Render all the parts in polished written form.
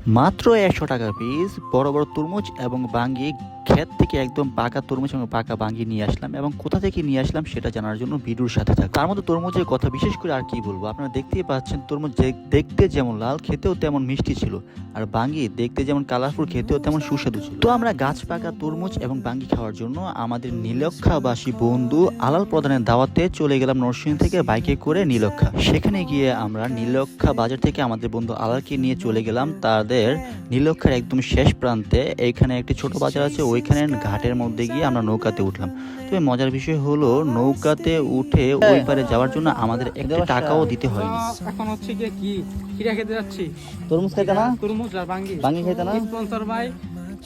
মাত্র 100 টাকা পিস বড় বড় তরমুজ এবং বাঙ্গি ক্ষেত থেকে একদম পাকা তরমুজ এবং পাকা বাঙ্গি নিয়ে আসলাম, এবং কোথা থেকে নিয়ে আসলাম সেটা জানার জন্য ভিডিওর সাথে থাক। তার মধ্যে তরমুজের কথা বিশেষ করে আর কি বলবো, আপনারা দেখতেই পাচ্ছেন তরমুজ দেখতে যেমন লাল, খেতেও তেমন মিষ্টি ছিল, আর বাঙ্গি দেখতে যেমন কালারফুল, খেতেও তেমন সুস্বাদু ছিল। তো আমরা গাছ পাকা তরমুজ এবং বাঙ্গি খাওয়ার জন্য আমাদের নীলক্ষাবাসী বন্ধু আলাল প্রধানের দাওয়াতে চলে গেলাম নরসিংদী থেকে বাইকে করে নীলক্ষা। সেখানে গিয়ে আমরা নীলক্ষা বাজার থেকে আমাদের বন্ধু আলালকে নিয়ে চলে গেলাম তাদের নীলক্ষার একদম শেষ প্রান্তে। এইখানে একটি ছোট বাজার আছে, ওইখানে ঘাটের মধ্যে গিয়ে আমরা নৌকাতে উঠলাম। তবে মজার বিষয় হলো নৌকাতে উঠে ওই পারে যাওয়ার জন্য আমাদের একটা টাকাও দিতে হয়নি। এখন হচ্ছে কি খিরা খেতে যাচ্ছি। তরমুজ খাইতে না? তরমুজ আর বাঙ্গি খাইতে না? স্পন্সর ভাই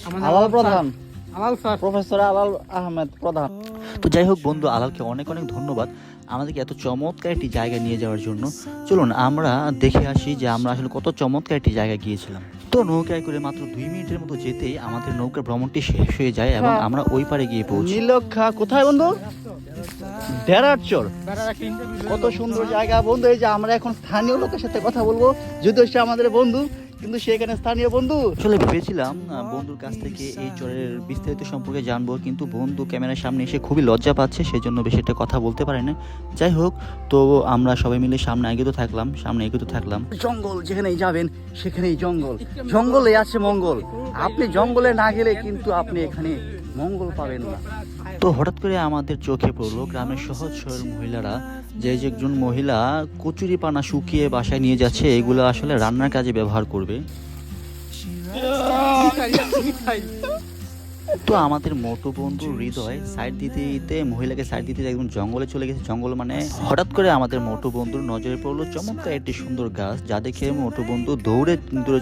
আমাদের আলাল প্রধান, আলাল স্যার, প্রফেসর আলাল আহমেদ প্রধান। তো যাই হোক বন্ধু আলালকে অনেক অনেক ধন্যবাদ আমাদেরকে এত চমৎকার একটি জায়গা নিয়ে যাওয়ার জন্য। চলুন আমরা দেখে আসি যে আমরা আসলে কত চমৎকার একটি জায়গায় গিয়েছিলাম। তো নৌকায় করে মাত্র 2 মিনিটের মতো যেতেই আমাদের নৌকার ভ্রমণটি শেষ হয়ে যায় এবং আমরা ওই পারে গিয়ে পৌঁছি। নীলক্ষা কোথায় বন্ধু? বেড়ারচর। কত সুন্দর জায়গা বন্ধু। এই যে আমরা এখন স্থানীয় লোকের সাথে কথা বলবো, যদিও সে আমাদের বন্ধু কিন্তু সেখানে স্থানীয় বন্ধু। আসলে ভেবেছিলাম বন্ধুর কাছ থেকে এই চরের বিস্তারিত সম্পর্কে জানবো, কিন্তু বন্ধু ক্যামেরার সামনে এসে খুবই লজ্জা পাচ্ছে, সেজন্য বেশি একটা কথা বলতে পারে না। যাই হোক, তো আমরা সবাই মিলে সামনে এগোতে থাকলাম। জঙ্গল যেখানেই যাবেন সেখানেই জঙ্গল, জঙ্গলে আছে মঙ্গল। আপনি জঙ্গলে না গেলে কিন্তু আপনি এখানে মঙ্গল পাবেন না। তো হঠাৎ করে আমাদের চোখে পড়লো গ্রামের সহজ সরল মহিলারা, যে একজন মহিলা কচুরি পানা শুকিয়ে বাসায় নিয়ে যাচ্ছে, এগুলো আসলে রান্নার কাজে ব্যবহার করবে। তো আমাদের মোটু বন্ধু হৃদয় সাইড দিতে মহিলাকে সাইড দিতে একদম জঙ্গলে চলে গেছে। জঙ্গল মানে হঠাৎ করে আমাদের মোটু বন্ধুর নজরে পড়লো চমৎকার একটি সুন্দর গাছ, যা দেখে মোটু বন্ধু দৌড়ে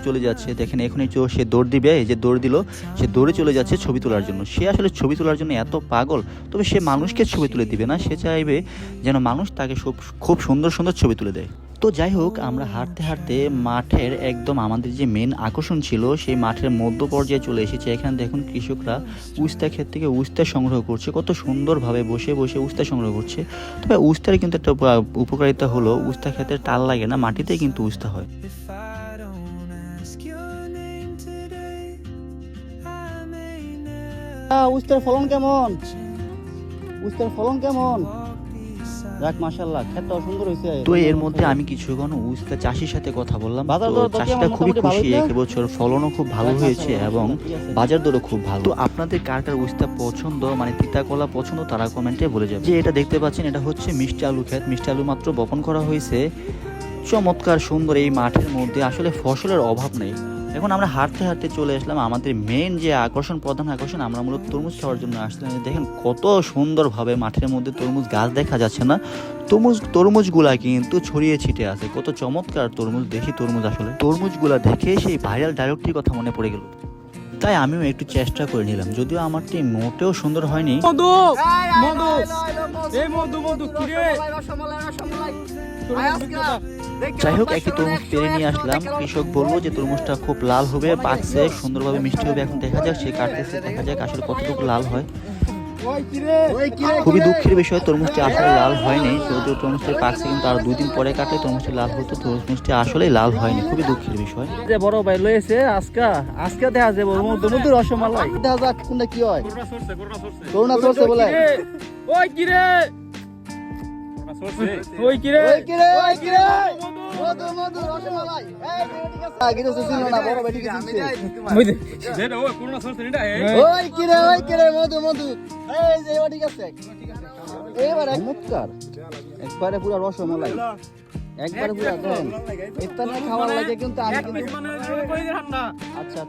চলে যাচ্ছে। দেখেন এখনই সে দৌড় দিবে, এই যে দৌড় দিল, সে দৌড়ে চলে যাচ্ছে ছবি তোলার জন্য। সে আসলে ছবি তোলার জন্য এত পাগল, তবে সে মানুষকে ছবি তুলে দিবে না, সে চাইবে যেন মানুষ তাকে খুব সুন্দর সুন্দর ছবি তুলে দেয়। তো যাই হোক, আমরা হাঁটতে হাঁটতে মাঠের একদম আমাদের যে মেন আকর্ষণ ছিল সেই মাঠের মধ্য পর্যায়ে চলে এসেছে। এখানে দেখুন কৃষকরা উস্তা ক্ষেত থেকে উস্তা সংগ্রহ করছে, কত সুন্দরভাবে বসে বসে উস্তা সংগ্রহ করছে। তবে উস্তার কিন্তু একটা উপকারিতা হলো, উস্তা ক্ষেতের টাল লাগে না, মাটিতেই কিন্তু উস্তা হয়। উস্তার ফলন কেমন? যাক মাশাআল্লাহ, খেতটাও সুন্দর হয়েছে। তো এর মধ্যে আমি কিছুক্ষণ উস্তা চাষির সাথে কথা বললাম। চাষিটা খুবই খুশি, এবছর ফলনও খুব ভালো হয়েছে এবং বাজার দরও খুব ভালো। তো আপনাদের কার কার উস্তা পছন্দ, মানে তিতা কলা পছন্দ, তারা কমেন্টে বলে যাবে। যে এটা দেখতে পাচ্ছেন, এটা হচ্ছে মিষ্টি আলু ক্ষেত। মিষ্টি আলু মাত্র বপন করা হয়েছে। চমৎকার সুন্দর এই মাঠের মধ্যে আসলে ফসলের অভাব নেই। এখন আমরা হাঁটতে হাঁটতে চলে আসলাম আমাদের মেন যে প্রধান আকর্ষণ, আমরা মূলত তরমুজ খাওয়ার জন্য আসলাম। দেখেন কত সুন্দরভাবে মাঠের মধ্যে তরমুজ গাছ দেখা যাচ্ছে না, তরমুজগুলা কিন্তু ছড়িয়ে ছিটে আছে। কত চমৎকার তরমুজ, দেশি তরমুজ। আসলে তরমুজগুলা দেখে সেই ভাইরাল ডায়লগটির কথা মনে পড়ে গেল, তাই আমিও একটু চেষ্টা করে নিলাম, যদিও আমারটি মোটেও সুন্দর হয়নি। যাই হোক, একটি তরমুজ পেরে নিয়ে আসলাম। কৃষক বললো যে তরমুজটা খুব লাল হবে, পাকছে সুন্দরভাবে, মিষ্টি হবে। এখন দেখা যাক, সে কাটতেছে, দেখা যাক আসলে কতটুকু লাল হয়। খুবই দুঃখের বিষয়, তরমুজটি আসলে লাল হয়নি। যদিও তরমুজটি পাকছে, কিন্তু আর 2 দিন পরে কাটলে তরমুজটি লাল হতো। তরমুজটি আসলে লাল হয়নি, খুবই দুঃখের বিষয়। যে বড় ভাই লয়েছে আজকে দেখা যাবে মধু রসমালাই, দেখা যাক কোনটা কি হয়। করোনা সরছে বলে, ওই কি রে মধু রসমালাই, আগে তো ছিল না, বড় ভাই ঠিক আছে। ওই কি রে মধু, এই যে ও ঠিক আছে। এবারে চমৎকার, একবারে পুরো রসমালাই, একবারে পুরো দেন। এটা না খাওয়ার লাগে, কিন্তু আমি আচ্ছা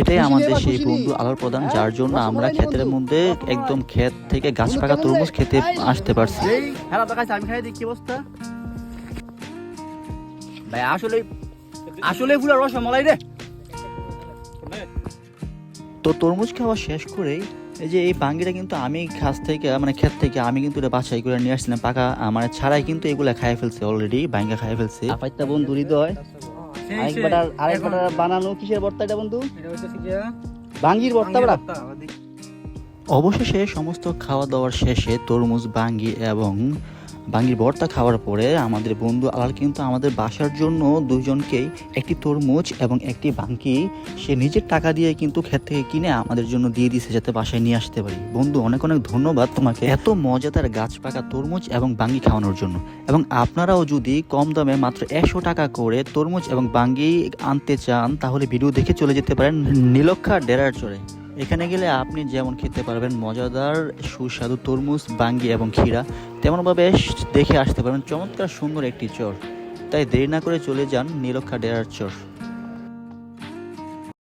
এটাই আমাদের সেই বন্ধু আলোর প্রধান, যার জন্য আমরা ক্ষেতের মধ্যে একদম ক্ষেত থেকে গাছ পাকা তরমুজ খেতে আসতে পারছি। হ্যাঁ দেখাচ্ছি, আমি খাই দেখি অবস্থা ভাই, আসলে পুরো রসমালাই রে। তো তরমুজ খাওয়া শেষ করেই এই যে এই বাঙ্গিটা কিন্তু আমি ক্ষেত থেকে আমি কিন্তু এটা বাছাই করে নিয়ে আসছিলাম, পাকা মানে ছাড়াই কিন্তু এগুলা খাই ফেলছে, অলরেডি বাঙ্গা খাই ফেলছে। আপাইতা বন্ধু হৃদয় আরেকবার বানানো কিসের ভর্তা এটা বন্ধু? বাঙ্গির ভর্তা। অবশেষে সমস্ত খাওয়া দাওয়ার শেষে তরমুজ, বাঙ্গি এবং বাঙ্গির ভর্তা খাওয়ার পরে আমাদের বন্ধু আলাল কিন্তু আমাদের বাসার জন্য দুজনকেই একটি তরমুজ এবং একটি বাঙ্গি সে নিজের টাকা দিয়ে কিন্তু ক্ষেত থেকে কিনে আমাদের জন্য দিয়ে দিয়েছে যাতে বাসায় নিয়ে আসতে পারি। বন্ধু অনেক অনেক ধন্যবাদ তোমাকে এত মজাদার গাছ পাকা তরমুজ এবং বাঙ্গি খাওয়ানোর জন্য। এবং আপনারাও যদি কম দামে মাত্র 100 টাকা করে তরমুজ এবং বাঙ্গি আনতে চান তাহলে ভিডিও দেখে চলে যেতে পারেন নীলক্ষা ডেরার চরে। এখানে গেলে আপনি যেমন খেতে পারবেন মজাদার সুস্বাদু তরমুজ বাঙ্গি এবং ক্ষীরা, তেমনভাবে দেখে আসতে পারবেন চমৎকার সুন্দর একটি চর। তাই দেরি না করে চলে যান নীলক্ষা ডেরার চর।